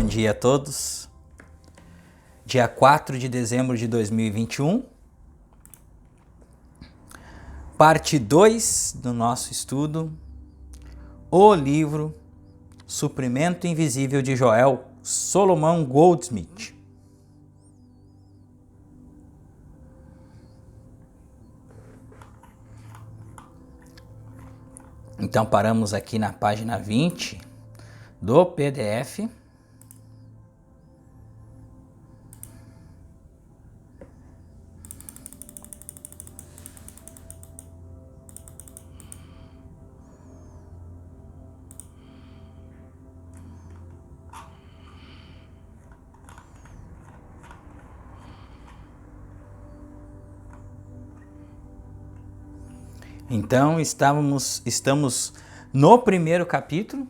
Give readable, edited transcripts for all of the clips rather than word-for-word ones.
Bom dia a todos. Dia 4 de dezembro de 2021. Parte 2 do nosso estudo. O livro Suprimento Invisível de Joel Solomon Goldsmith. Então paramos aqui na página 20 do PDF. Então estamos no primeiro capítulo.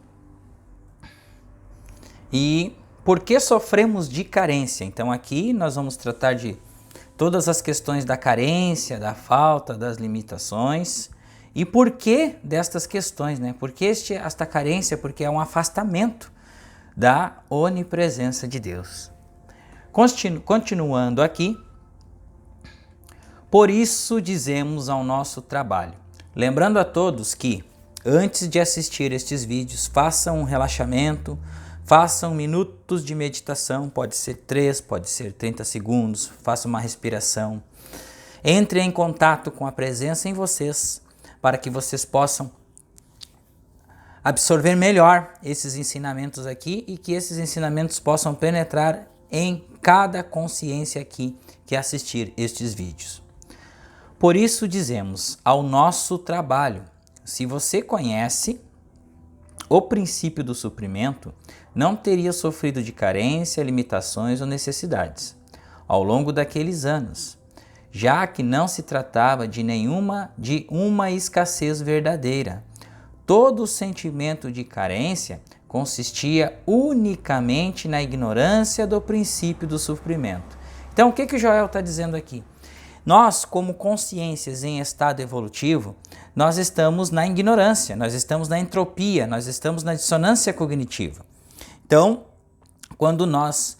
E por que sofremos de carência? Então aqui nós vamos tratar de todas as questões da carência, da falta, das limitações. E por que destas questões, né? Por que esta carência? Porque é um afastamento da onipresença de Deus. Continuando aqui, por isso dizemos ao nosso trabalho. Lembrando a todos que, antes de assistir estes vídeos, façam um relaxamento, façam minutos de meditação, pode ser 3, pode ser 30 segundos, façam uma respiração. Entre em contato com a presença em vocês, para que vocês possam absorver melhor esses ensinamentos aqui e que esses ensinamentos possam penetrar em cada consciência aqui que assistir estes vídeos. Por isso dizemos ao nosso trabalho, se você conhece o princípio do suprimento, não teria sofrido de carência, limitações ou necessidades ao longo daqueles anos, já que não se tratava de uma escassez verdadeira. Todo o sentimento de carência consistia unicamente na ignorância do princípio do suprimento. Então o que Joel está dizendo aqui? Nós, como consciências em estado evolutivo, nós estamos na ignorância, nós estamos na entropia, nós estamos na dissonância cognitiva. Então, quando nós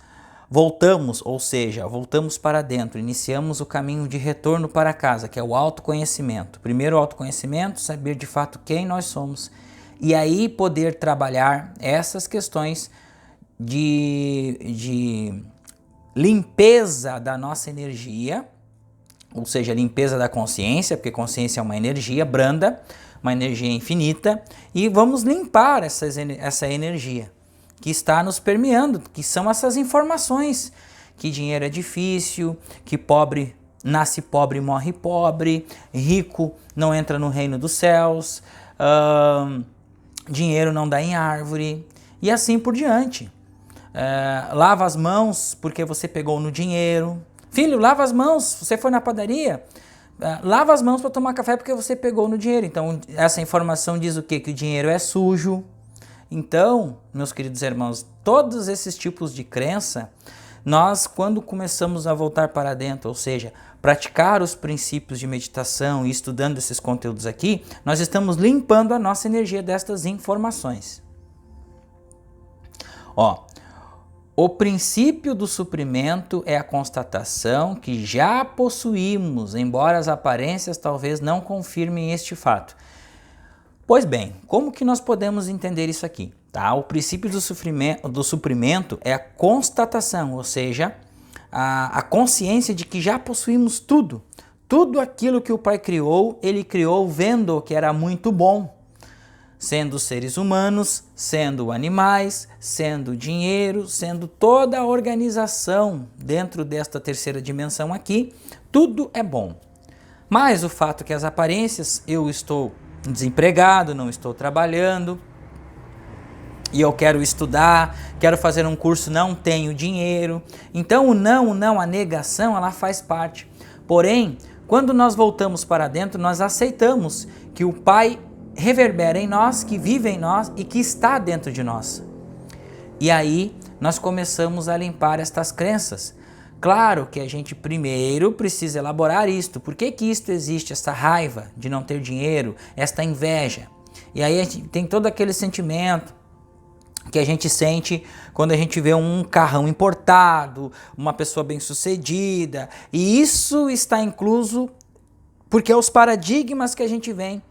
voltamos, ou seja, voltamos para dentro, iniciamos o caminho de retorno para casa, que é o autoconhecimento. Primeiro o autoconhecimento, saber de fato quem nós somos, e aí poder trabalhar essas questões de limpeza da nossa energia, ou seja, limpeza da consciência, porque consciência é uma energia branda, uma energia infinita, e vamos limpar essa energia que está nos permeando, que são essas informações, que dinheiro é difícil, que pobre nasce pobre e morre pobre, rico não entra no reino dos céus, dinheiro não dá em árvore, e assim por diante. Lava as mãos porque você pegou no dinheiro. Filho, lava as mãos, você foi na padaria, lava as mãos para tomar café porque você pegou no dinheiro. Então, essa informação diz o quê? Que o dinheiro é sujo. Então, meus queridos irmãos, todos esses tipos de crença, nós, quando começamos a voltar para dentro, ou seja, praticar os princípios de meditação e estudando esses conteúdos aqui, nós estamos limpando a nossa energia destas informações. O princípio do suprimento é a constatação que já possuímos, embora as aparências talvez não confirmem este fato. Pois bem, como que nós podemos entender isso aqui? O princípio do suprimento é a constatação, ou seja, a consciência de que já possuímos tudo. Tudo aquilo que o Pai criou, Ele criou vendo que era muito bom. Sendo seres humanos, sendo animais, sendo dinheiro, sendo toda a organização dentro desta terceira dimensão aqui, tudo é bom. Mas o fato que as aparências, eu estou desempregado, não estou trabalhando, e eu quero estudar, quero fazer um curso, não tenho dinheiro. Então o não, a negação, ela faz parte. Porém, quando nós voltamos para dentro, nós aceitamos que o Pai reverbera em nós, que vive em nós e que está dentro de nós. E aí nós começamos a limpar estas crenças. Claro que a gente primeiro precisa elaborar isto. Por que isto existe? Essa raiva de não ter dinheiro, esta inveja. E aí a gente tem todo aquele sentimento que a gente sente quando a gente vê um carrão importado, uma pessoa bem-sucedida, e isso está incluso porque os paradigmas que a gente vem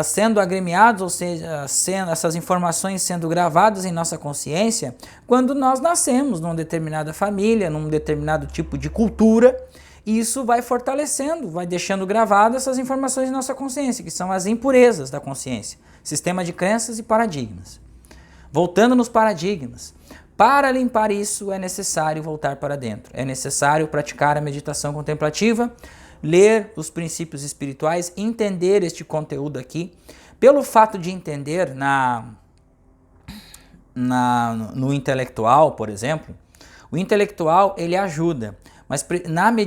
sendo agremiados, ou seja, essas informações sendo gravadas em nossa consciência, quando nós nascemos numa determinada família, num determinado tipo de cultura, e isso vai fortalecendo, vai deixando gravadas essas informações em nossa consciência, que são as impurezas da consciência, sistema de crenças e paradigmas. Voltando nos paradigmas, para limpar isso é necessário voltar para dentro, é necessário praticar a meditação contemplativa, ler os princípios espirituais, entender este conteúdo aqui. Pelo fato de entender no intelectual, por exemplo, o intelectual ele ajuda, mas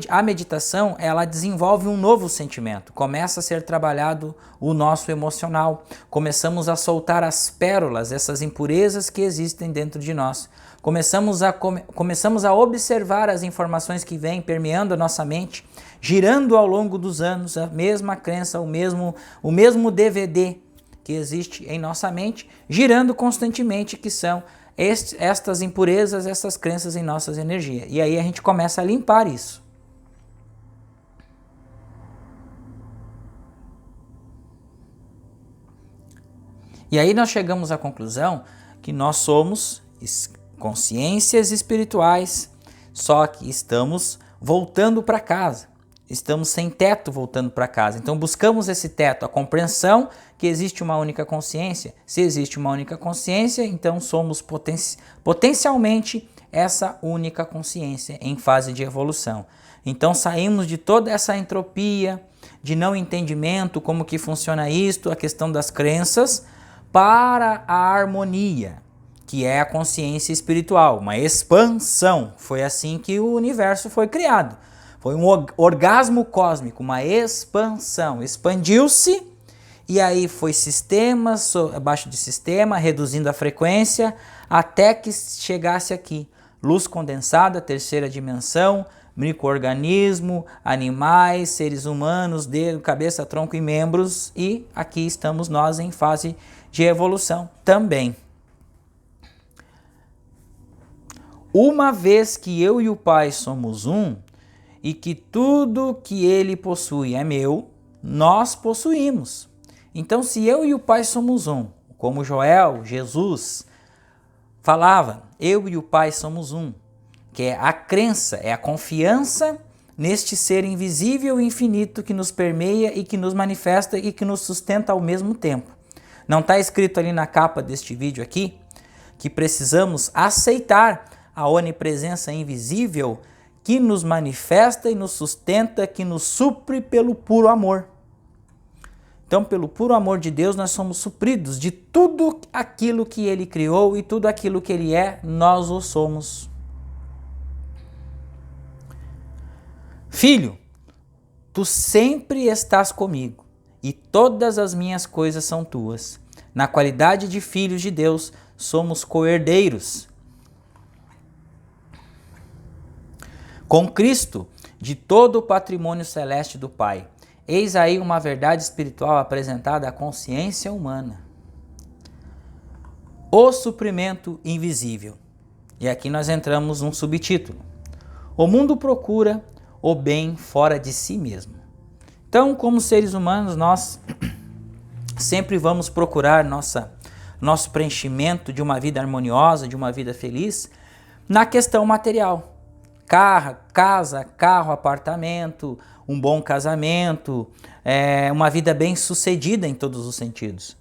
a meditação ela desenvolve um novo sentimento, começa a ser trabalhado o nosso emocional, começamos a soltar as pérolas, essas impurezas que existem dentro de nós, começamos a observar as informações que vêm permeando a nossa mente, girando ao longo dos anos a mesma crença, o mesmo DVD que existe em nossa mente, girando constantemente, que são estas impurezas, essas crenças em nossas energias. E aí a gente começa a limpar isso. E aí nós chegamos à conclusão que nós somos consciências espirituais, só que estamos voltando para casa. Estamos sem teto voltando para casa. Então buscamos esse teto, a compreensão que existe uma única consciência. Se existe uma única consciência, então somos potencialmente essa única consciência em fase de evolução. Então saímos de toda essa entropia, de não entendimento, como que funciona isto, a questão das crenças, para a harmonia, que é a consciência espiritual, uma expansão. Foi assim que o universo foi criado. Foi um orgasmo cósmico, uma expansão. Expandiu-se e aí foi sistema abaixo de sistema, reduzindo a frequência, até que chegasse aqui. Luz condensada, terceira dimensão, micro-organismo, animais, seres humanos, dedo, cabeça, tronco e membros. E aqui estamos nós em fase de evolução também. Uma vez que eu e o Pai somos um, e que tudo que ele possui é meu, nós possuímos. Então, se eu e o Pai somos um, como Joel, Jesus, falava, eu e o Pai somos um, que é a crença, é a confiança neste ser invisível e infinito que nos permeia e que nos manifesta e que nos sustenta ao mesmo tempo. Não está escrito ali na capa deste vídeo aqui que precisamos aceitar a onipresença invisível que nos manifesta e nos sustenta, que nos supre pelo puro amor. Então, pelo puro amor de Deus, nós somos supridos de tudo aquilo que Ele criou e tudo aquilo que Ele é, nós o somos. Filho, tu sempre estás comigo e todas as minhas coisas são tuas. Na qualidade de filhos de Deus, somos co-herdeiros com Cristo de todo o patrimônio celeste do Pai. Eis aí uma verdade espiritual apresentada à consciência humana. O suprimento invisível. E aqui nós entramos num subtítulo. O mundo procura o bem fora de si mesmo. Então, como seres humanos, nós sempre vamos procurar nosso preenchimento de uma vida harmoniosa, de uma vida feliz, na questão material. Casa, carro, apartamento, um bom casamento, uma vida bem sucedida em todos os sentidos.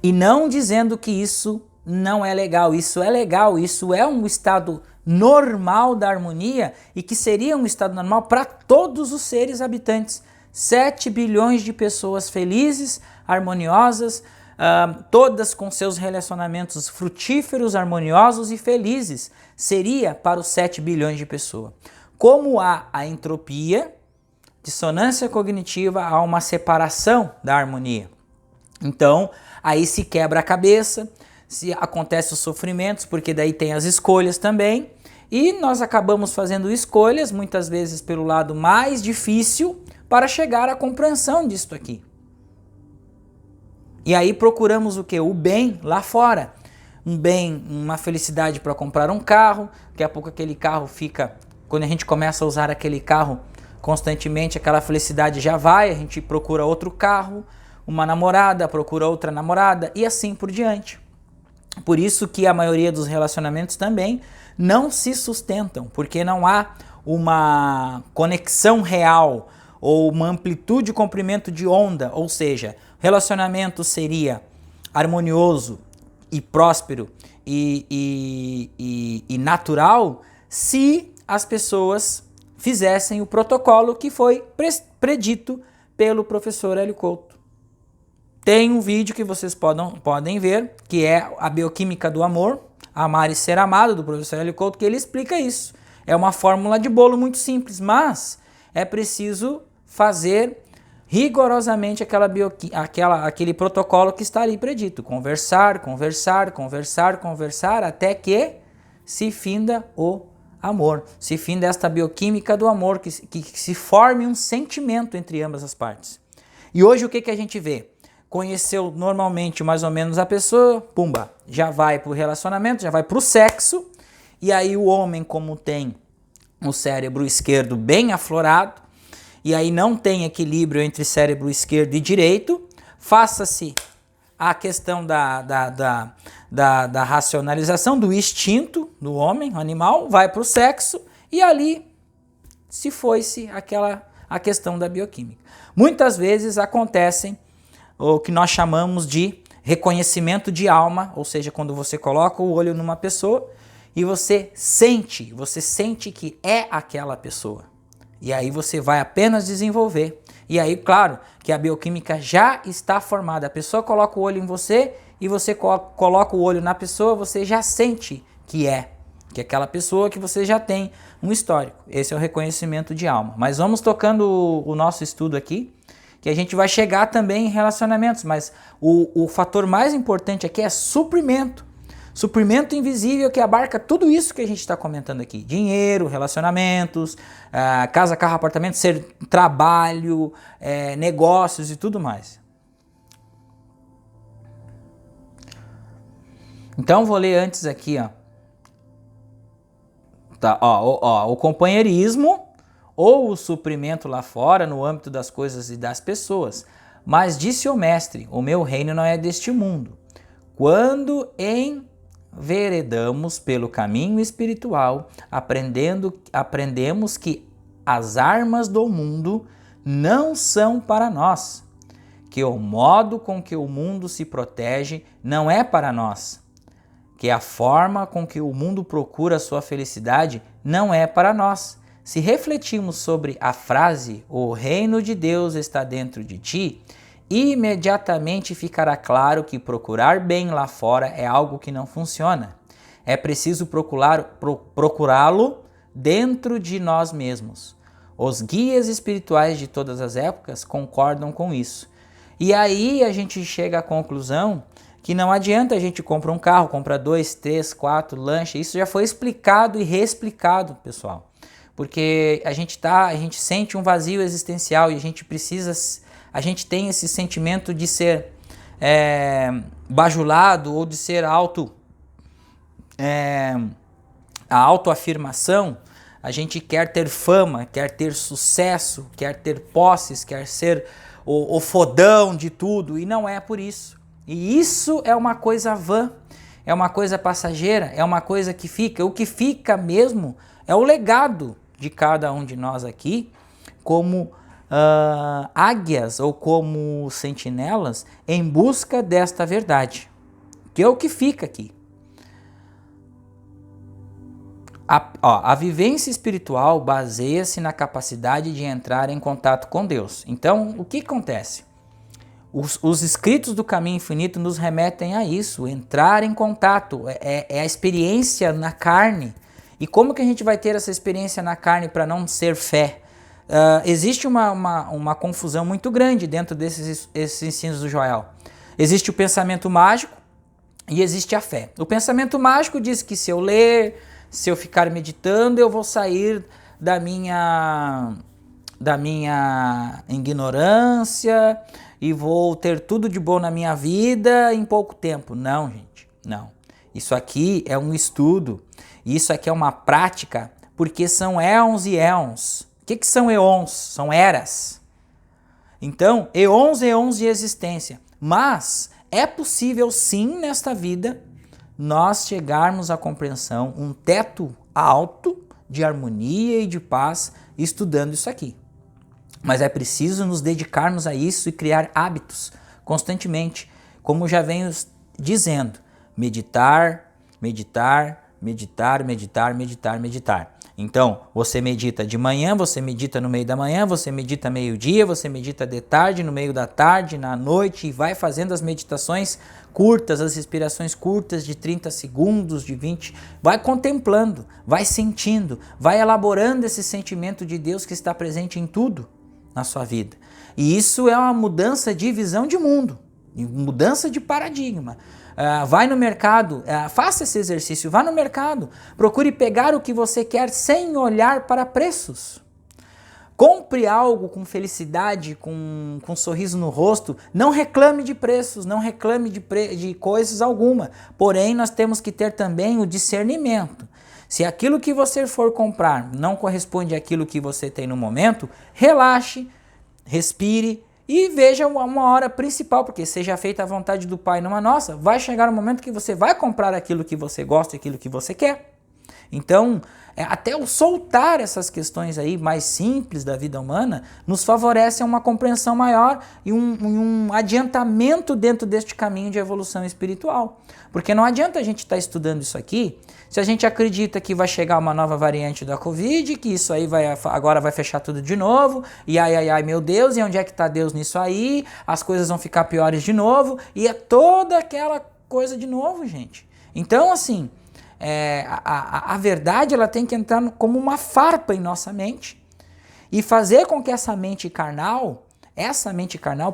E não dizendo que isso não é legal, isso é legal, isso é um estado normal da harmonia e que seria um estado normal para todos os seres habitantes. 7 bilhões de pessoas felizes, harmoniosas, todas com seus relacionamentos frutíferos, harmoniosos e felizes, seria para os 7 bilhões de pessoas. Como há a entropia, dissonância cognitiva, há uma separação da harmonia. Então, aí se quebra a cabeça, se acontece os sofrimentos, porque daí tem as escolhas também, e nós acabamos fazendo escolhas, muitas vezes pelo lado mais difícil, para chegar à compreensão disto aqui. E aí procuramos o quê? O bem lá fora. Um bem, uma felicidade para comprar um carro, daqui a pouco aquele carro fica, quando a gente começa a usar aquele carro constantemente, aquela felicidade já vai, a gente procura outro carro, uma namorada, procura outra namorada e assim por diante. Por isso que a maioria dos relacionamentos também não se sustentam, porque não há uma conexão real ou uma amplitude e comprimento de onda, ou seja, relacionamento seria harmonioso e próspero e natural se as pessoas fizessem o protocolo que foi predito pelo professor Hélio Couto. Tem um vídeo que vocês podem ver, que é a bioquímica do amor, Amar e Ser Amado, do professor Hélio Couto, que ele explica isso. É uma fórmula de bolo muito simples, mas é preciso fazer rigorosamente aquele protocolo que está ali predito. Conversar, conversar, conversar, conversar, até que se finda o amor. Se finda esta bioquímica do amor, que se forme um sentimento entre ambas as partes. E hoje o que a gente vê? Conheceu normalmente mais ou menos a pessoa, pumba, já vai para o relacionamento, já vai para o sexo, e aí o homem, como tem o cérebro esquerdo bem aflorado, e aí não tem equilíbrio entre cérebro esquerdo e direito, faça-se a questão da racionalização, do instinto do homem, o animal, vai para o sexo, e ali se foi-se a questão da bioquímica. Muitas vezes acontecem o que nós chamamos de reconhecimento de alma, ou seja, quando você coloca o olho numa pessoa e você sente que é aquela pessoa. E aí você vai apenas desenvolver. E aí, claro, que a bioquímica já está formada. A pessoa coloca o olho em você e você coloca o olho na pessoa, você já sente que é aquela pessoa, que você já tem um histórico. Esse é o reconhecimento de alma. Mas vamos tocando o nosso estudo aqui, que a gente vai chegar também em relacionamentos, mas o fator mais importante aqui é suprimento. Suprimento invisível que abarca tudo isso que a gente está comentando aqui. Dinheiro, relacionamentos, casa, carro, apartamento, trabalho, negócios e tudo mais. Então vou ler antes aqui, ó. Tá, o companheirismo ou o suprimento lá fora no âmbito das coisas e das pessoas. Mas disse o mestre, o meu reino não é deste mundo. Quando enveredamos pelo caminho espiritual, aprendemos que as armas do mundo não são para nós, que o modo com que o mundo se protege não é para nós, que a forma com que o mundo procura sua felicidade não é para nós. Se refletimos sobre a frase "o reino de Deus está dentro de ti", imediatamente ficará claro que procurar bem lá fora é algo que não funciona. É preciso procurá-lo dentro de nós mesmos. Os guias espirituais de todas as épocas concordam com isso. E aí a gente chega à conclusão que não adianta a gente comprar um carro, comprar 2, 3, 4 lanches. Isso já foi explicado e reexplicado, pessoal. Porque a gente sente um vazio existencial e a gente tem esse sentimento de ser bajulado ou de ser a autoafirmação. A gente quer ter fama, quer ter sucesso, quer ter posses, quer ser o fodão de tudo, e não é por isso. E isso é uma coisa vã, é uma coisa passageira, é uma coisa que fica. O que fica mesmo é o legado de cada um de nós aqui, como águias ou como sentinelas em busca desta verdade, que é o que fica aqui. A vivência espiritual baseia-se na capacidade de entrar em contato com Deus. Então, o que acontece? Os escritos do caminho infinito nos remetem a isso, entrar em contato, é a experiência na carne. E como que a gente vai ter essa experiência na carne para não ser fé? Existe uma confusão muito grande dentro desses ensinos do Joel. Existe o pensamento mágico e existe a fé. O pensamento mágico diz que se eu ler, se eu ficar meditando, eu vou sair da minha ignorância e vou ter tudo de bom na minha vida em pouco tempo. Não, gente, não. Isso aqui é um estudo, isso aqui é uma prática, porque são éons e éons. O que são éons? São eras. Então, éons de existência. Mas é possível sim nesta vida nós chegarmos à compreensão, um teto alto de harmonia e de paz estudando isso aqui. Mas é preciso nos dedicarmos a isso e criar hábitos constantemente, como já venho dizendo, meditar, meditar, meditar, meditar, meditar, meditar. Então, você medita de manhã, você medita no meio da manhã, você medita meio-dia, você medita de tarde, no meio da tarde, na noite, e vai fazendo as meditações curtas, as respirações curtas de 30 segundos, de 20, vai contemplando, vai sentindo, vai elaborando esse sentimento de Deus que está presente em tudo na sua vida. E isso é uma mudança de visão de mundo, mudança de paradigma. Vai no mercado, faça esse exercício, vá no mercado, procure pegar o que você quer sem olhar para preços. Compre algo com felicidade, com um sorriso no rosto, não reclame de preços, não reclame de coisas alguma. Porém, nós temos que ter também o discernimento. Se aquilo que você for comprar não corresponde àquilo que você tem no momento, relaxe, respire e veja uma hora principal, porque seja feita a vontade do Pai, não a nossa. Vai chegar um momento que você vai comprar aquilo que você gosta, aquilo que você quer. Então, até o soltar essas questões aí mais simples da vida humana nos favorece a uma compreensão maior e um adiantamento dentro deste caminho de evolução espiritual. Porque não adianta a gente estar estudando isso aqui se a gente acredita que vai chegar uma nova variante da Covid, que isso aí agora vai fechar tudo de novo, e ai meu Deus, e onde é que está Deus nisso aí? As coisas vão ficar piores de novo, e é toda aquela coisa de novo, gente. Então, assim, a verdade ela tem que entrar como uma farpa em nossa mente e fazer com que essa mente carnal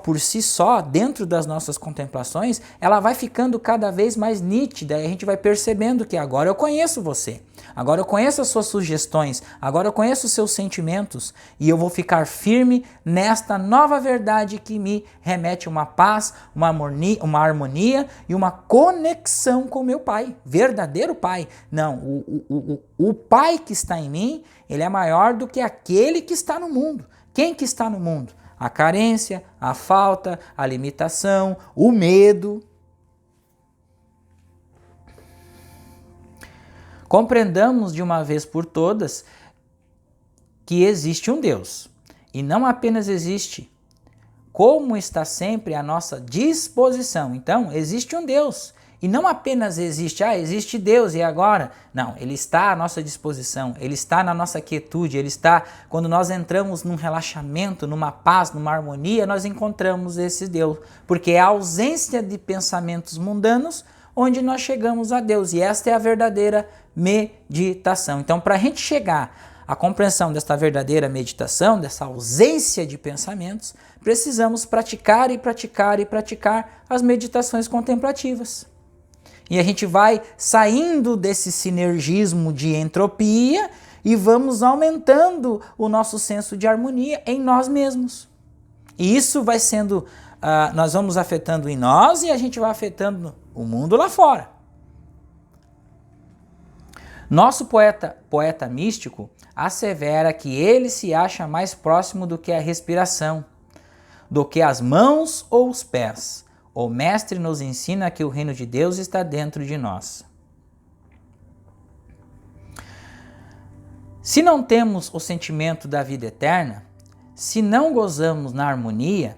por si só, dentro das nossas contemplações, ela vai ficando cada vez mais nítida e a gente vai percebendo que agora eu conheço você, agora eu conheço as suas sugestões, agora eu conheço os seus sentimentos e eu vou ficar firme nesta nova verdade que me remete a uma paz, uma harmonia e uma conexão com meu Pai, verdadeiro Pai. Não, o Pai que está em mim, ele é maior do que aquele que está no mundo. Quem que está no mundo? A carência, a falta, a limitação, o medo. Compreendamos de uma vez por todas que existe um Deus. E não apenas existe, como está sempre à nossa disposição. Então, existe um Deus. E não apenas existe Deus e agora. Não, Ele está à nossa disposição, Ele está na nossa quietude, Ele está, quando nós entramos num relaxamento, numa paz, numa harmonia, nós encontramos esse Deus. Porque é a ausência de pensamentos mundanos onde nós chegamos a Deus. E esta é a verdadeira meditação. Então, para a gente chegar à compreensão desta verdadeira meditação, dessa ausência de pensamentos, precisamos praticar e praticar e praticar as meditações contemplativas. E a gente vai saindo desse sinergismo de entropia e vamos aumentando o nosso senso de harmonia em nós mesmos. E isso vai sendo, nós vamos afetando em nós e a gente vai afetando o mundo lá fora. Nosso poeta místico assevera que ele se acha mais próximo do que a respiração, do que as mãos ou os pés. O Mestre nos ensina que o reino de Deus está dentro de nós. Se não temos o sentimento da vida eterna, se não gozamos na harmonia,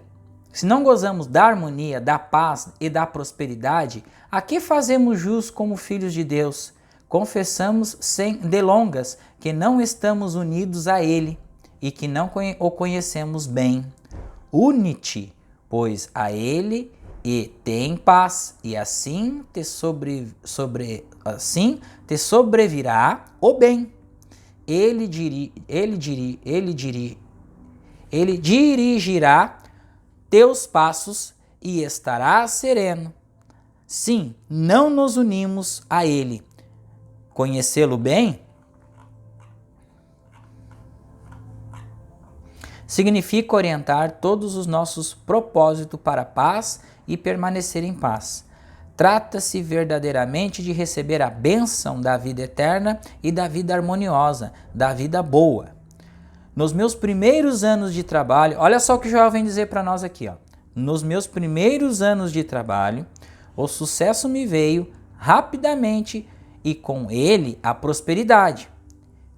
se não gozamos da harmonia, da paz e da prosperidade, a que fazemos jus como filhos de Deus? Confessamos sem delongas que não estamos unidos a Ele e que não o conhecemos bem. Une-te, pois, a Ele e tem paz, e assim te sobrevirá o bem. Ele dirigirá teus passos e estarás sereno. Sim, não nos unimos a Ele. Conhecê-lo bem? significa orientar todos os nossos propósitos para a paz e permanecer em paz. Trata-se verdadeiramente de receber a bênção da vida eterna e da vida harmoniosa, da vida boa. Nos meus primeiros anos de trabalho, olha só o que o Joel vem dizer para nós aqui, ó. Nos meus primeiros anos de trabalho, o sucesso me veio rapidamente e com ele a prosperidade.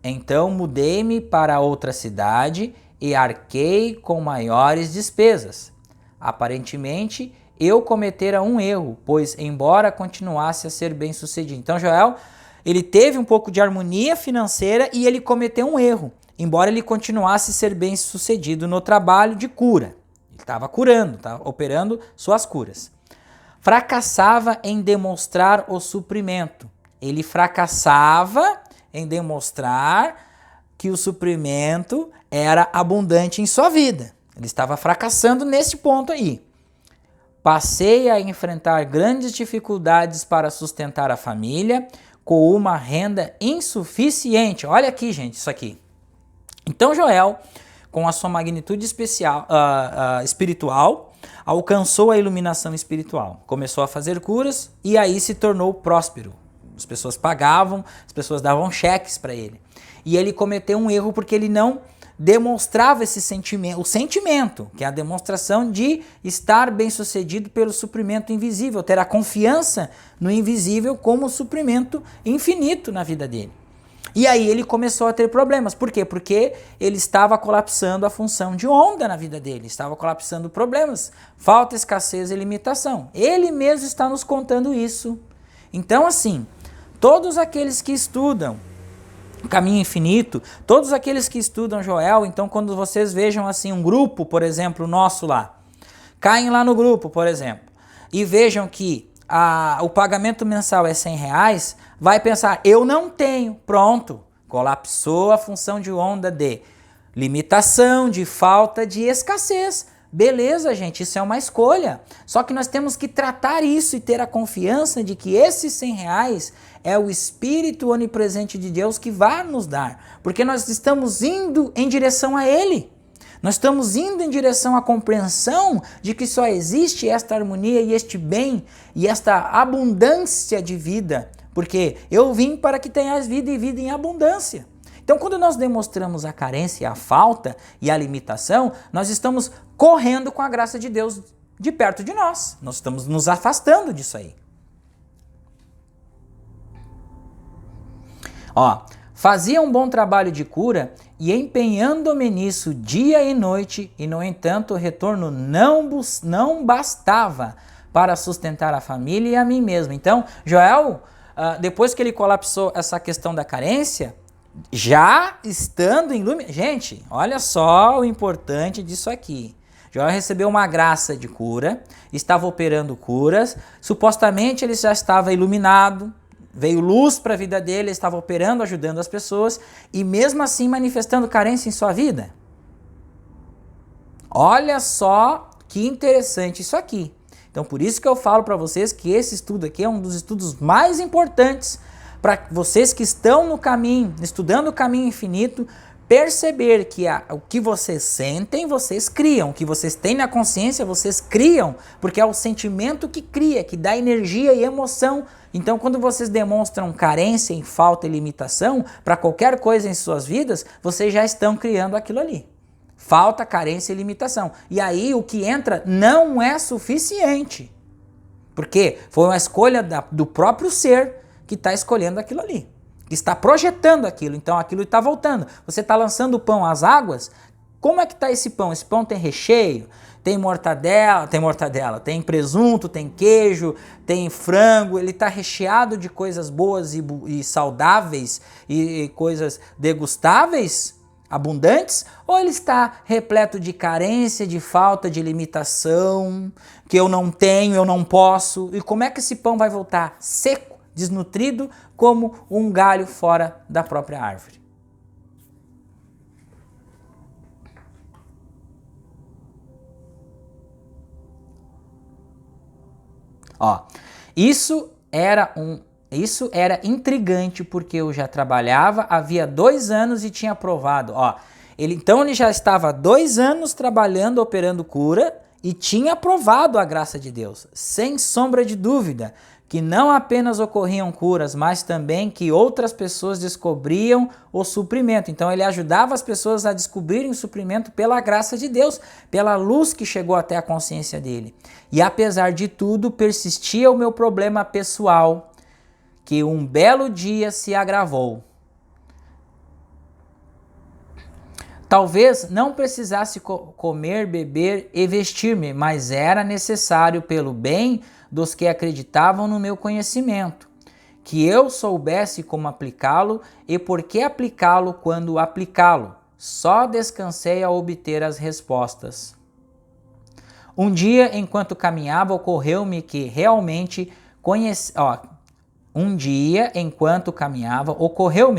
Então mudei-me para outra cidade e arquei com maiores despesas. Aparentemente, eu cometera um erro, pois embora continuasse a ser bem-sucedido. Então Joel, ele teve um pouco de harmonia financeira e ele cometeu um erro, embora ele continuasse a ser bem-sucedido no trabalho de cura. Ele estava curando, estava operando suas curas. Fracassava em demonstrar o suprimento. Ele fracassava em demonstrar que o suprimento era abundante em sua vida. Ele estava fracassando nesse ponto aí. Passei a enfrentar grandes dificuldades para sustentar a família com uma renda insuficiente. Olha aqui, gente, isso aqui. Então Joel, com a sua magnitude espiritual, alcançou a iluminação espiritual. Começou a fazer curas e aí se tornou próspero. As pessoas pagavam, as pessoas davam cheques para ele. E ele cometeu um erro porque ele não demonstrava esse sentimento, o sentimento, que é a demonstração de estar bem-sucedido pelo suprimento invisível, ter a confiança no invisível como suprimento infinito na vida dele. E aí ele começou a ter problemas. Por quê? Porque ele estava colapsando a função de onda na vida dele, estava colapsando problemas, falta, escassez e limitação. Ele mesmo está nos contando isso. Então, assim, todos aqueles que estudam Caminho Infinito, todos aqueles que estudam Joel, então quando vocês vejam assim um grupo, por exemplo, nosso lá, caem lá no grupo, por exemplo, e vejam que o pagamento mensal é R$100, vai pensar, eu não tenho, pronto, colapsou a função de onda de limitação, de falta, de escassez. Beleza, gente, isso é uma escolha. Só que nós temos que tratar isso e ter a confiança de que esses R$100 é o Espírito onipresente de Deus que vai nos dar. Porque nós estamos indo em direção a Ele. Nós estamos indo em direção à compreensão de que só existe esta harmonia e este bem e esta abundância de vida. Porque eu vim para que tenhas vida e vida em abundância. Então, quando nós demonstramos a carência, a falta e a limitação, nós estamos correndo com a graça de Deus de perto de nós. Nós estamos nos afastando disso aí. Ó, fazia um bom trabalho de cura e empenhando-me nisso dia e noite, e no entanto o retorno não bastava para sustentar a família e a mim mesmo. Então, Joel, depois que ele colapsou essa questão da carência, já estando em lume... Gente, olha só o importante disso aqui. Joel recebeu uma graça de cura, estava operando curas, supostamente ele já estava iluminado, veio luz para a vida dele, ele estava operando, ajudando as pessoas e mesmo assim manifestando carência em sua vida. Olha só que interessante isso aqui. Então por isso que eu falo para vocês que esse estudo aqui é um dos estudos mais importantes para vocês que estão no caminho, estudando o Caminho Infinito, perceber que o que vocês sentem, vocês criam. O que vocês têm na consciência, vocês criam. Porque é o sentimento que cria, que dá energia e emoção. Então, quando vocês demonstram carência, falta e limitação para qualquer coisa em suas vidas, vocês já estão criando aquilo ali. Falta, carência e limitação. E aí, o que entra não é suficiente. Porque foi uma escolha do próprio ser que está escolhendo aquilo ali, que está projetando aquilo, então aquilo está voltando. Você está lançando o pão às águas, como é que está esse pão? Esse pão tem recheio, tem mortadela, tem presunto, tem queijo, tem frango, ele está recheado de coisas boas e saudáveis e coisas degustáveis, abundantes, ou ele está repleto de carência, de falta, de limitação, que eu não tenho, eu não posso, e como é que esse pão vai voltar? Seco, desnutrido, como um galho fora da própria árvore. Ó, isso era intrigante porque eu já trabalhava havia 2 anos e tinha provado. Ó, Então ele já estava há 2 anos trabalhando, operando cura e tinha provado a graça de Deus, sem sombra de dúvida, que não apenas ocorriam curas, mas também que outras pessoas descobriam o suprimento. Então ele ajudava as pessoas a descobrirem o suprimento pela graça de Deus, pela luz que chegou até a consciência dele. E apesar de tudo, persistia o meu problema pessoal, que um belo dia se agravou. Talvez não precisasse comer, beber e vestir-me, mas era necessário pelo bem dos que acreditavam no meu conhecimento, que eu soubesse como aplicá-lo e por que aplicá-lo quando aplicá-lo. Só descansei ao obter as respostas. Um dia, enquanto caminhava, ocorreu-me que realmente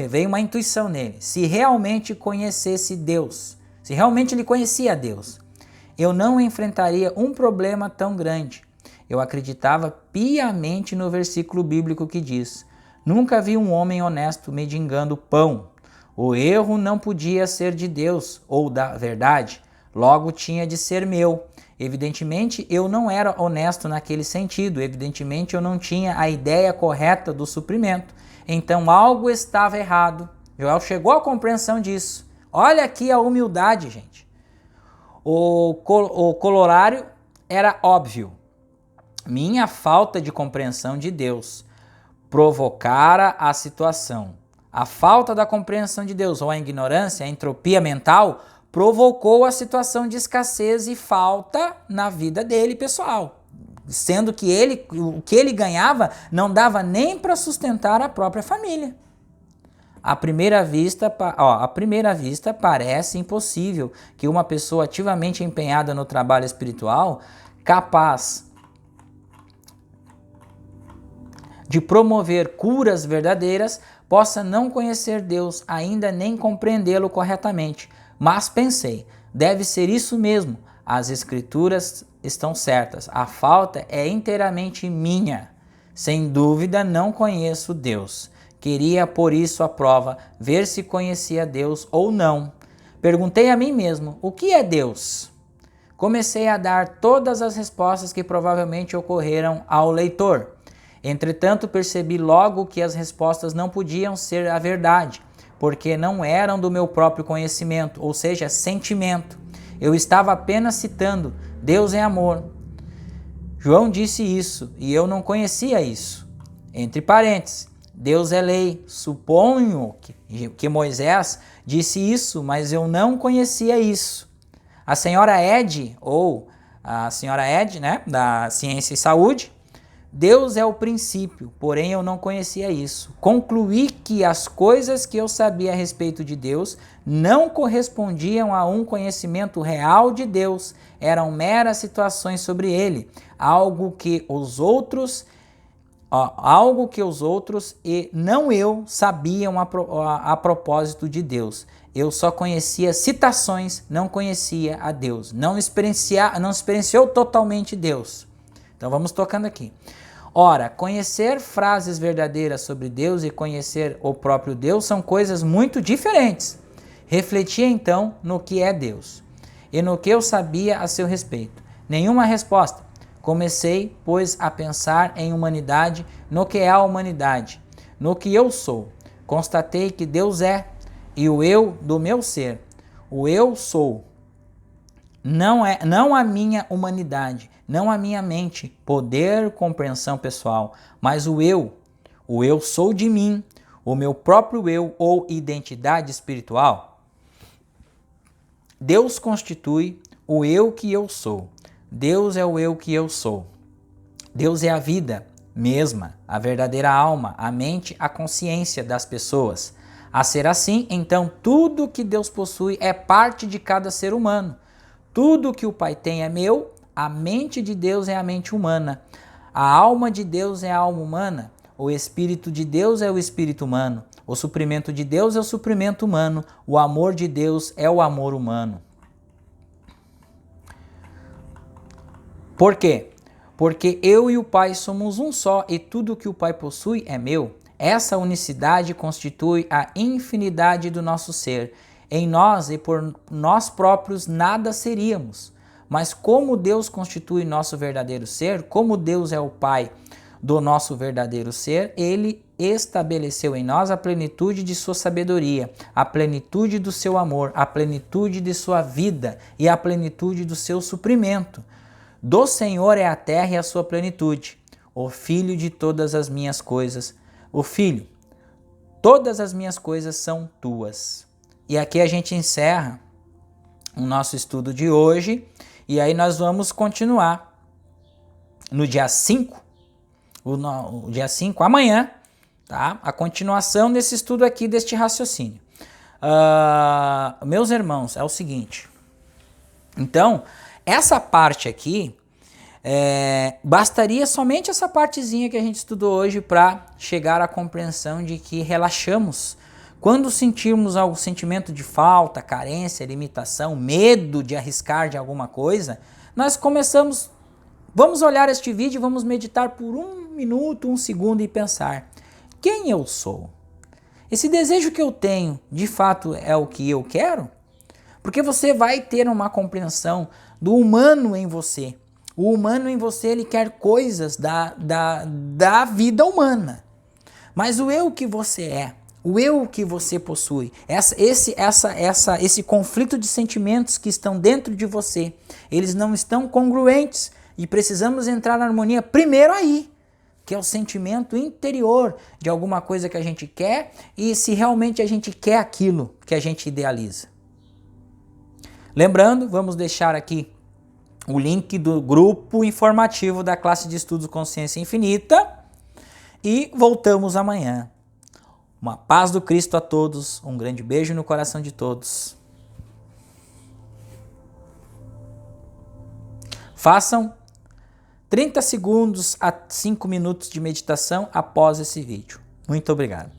veio uma intuição nele, se realmente conhecesse Deus, se realmente ele conhecia Deus, eu não enfrentaria um problema tão grande. Eu acreditava piamente no versículo bíblico que diz: nunca vi um homem honesto mendigando pão. O erro não podia ser de Deus ou da verdade, logo tinha de ser meu. Evidentemente, eu não era honesto naquele sentido, evidentemente eu não tinha a ideia correta do suprimento. Então algo estava errado. Joel chegou à compreensão disso. Olha aqui a humildade, gente. O corolário era óbvio. Minha falta de compreensão de Deus provocara a situação. A falta da compreensão de Deus ou a ignorância, a entropia mental, provocou a situação de escassez e falta na vida dele pessoal, sendo que o que ele ganhava não dava nem para sustentar a própria família. À primeira vista parece impossível que uma pessoa ativamente empenhada no trabalho espiritual, capaz de promover curas verdadeiras, possa não conhecer Deus, ainda nem compreendê-lo corretamente. Mas pensei, deve ser isso mesmo, as escrituras estão certas, a falta é inteiramente minha. Sem dúvida não conheço Deus. Queria por isso a prova, ver se conhecia Deus ou não. Perguntei a mim mesmo, o que é Deus? Comecei a dar todas as respostas que provavelmente ocorreram ao leitor. Entretanto, percebi logo que as respostas não podiam ser a verdade, porque não eram do meu próprio conhecimento, ou seja, sentimento. Eu estava apenas citando, Deus é amor. João disse isso, e eu não conhecia isso. Entre parênteses, Deus é lei. Suponho que Moisés disse isso, mas eu não conhecia isso. A senhora Ed, da Ciência e Saúde, Deus é o princípio, porém eu não conhecia isso. Concluí que as coisas que eu sabia a respeito de Deus não correspondiam a um conhecimento real de Deus, eram meras situações sobre ele, algo que os outros e não eu sabiam a propósito de Deus. Eu só conhecia citações, não conhecia a Deus, não experienciou totalmente Deus. Então vamos tocando aqui. Ora, conhecer frases verdadeiras sobre Deus e conhecer o próprio Deus são coisas muito diferentes. Refleti então no que é Deus e no que eu sabia a seu respeito. Nenhuma resposta. Comecei, pois, a pensar em humanidade, no que é a humanidade, no que eu sou. Constatei que Deus é, e o eu do meu ser. O eu sou. Não a minha humanidade, não a minha mente, poder, compreensão pessoal, mas o eu sou de mim, o meu próprio eu ou identidade espiritual. Deus constitui o eu que eu sou. Deus é o eu que eu sou. Deus é a vida mesma, a verdadeira alma, a mente, a consciência das pessoas. A ser assim, então tudo que Deus possui é parte de cada ser humano. Tudo que o Pai tem é meu, a mente de Deus é a mente humana, a alma de Deus é a alma humana, o Espírito de Deus é o Espírito humano, o suprimento de Deus é o suprimento humano, o amor de Deus é o amor humano. Por quê? Porque eu e o Pai somos um só e tudo que o Pai possui é meu. Essa unicidade constitui a infinidade do nosso ser. Em nós e por nós próprios nada seríamos. Mas como Deus constitui nosso verdadeiro ser, como Deus é o Pai do nosso verdadeiro ser, Ele estabeleceu em nós a plenitude de sua sabedoria, a plenitude do seu amor, a plenitude de sua vida e a plenitude do seu suprimento. Do Senhor é a terra e a sua plenitude, o Filho de todas as minhas coisas. O Filho, todas as minhas coisas são tuas. E aqui a gente encerra o nosso estudo de hoje, e aí nós vamos continuar no dia 5, o dia 5, amanhã, tá? A continuação desse estudo aqui, deste raciocínio. Meus irmãos, é o seguinte, então, essa parte aqui, bastaria somente essa partezinha que a gente estudou hoje para chegar à compreensão de que relaxamos. Quando sentirmos algum sentimento de falta, carência, limitação, medo de arriscar de alguma coisa, nós vamos olhar este vídeo e vamos meditar por 1 minuto, 1 segundo e pensar: quem eu sou? Esse desejo que eu tenho, de fato, é o que eu quero? Porque você vai ter uma compreensão do humano em você. O humano em você, ele quer coisas da vida humana. Mas o eu que você é, o eu que você possui, esse conflito de sentimentos que estão dentro de você, eles não estão congruentes e precisamos entrar na harmonia primeiro aí, que é o sentimento interior de alguma coisa que a gente quer e se realmente a gente quer aquilo que a gente idealiza. Lembrando, vamos deixar aqui o link do grupo informativo da classe de estudos Consciência Infinita e voltamos amanhã. Uma paz do Cristo a todos, um grande beijo no coração de todos. Façam 30 segundos a 5 minutos de meditação após esse vídeo. Muito obrigado.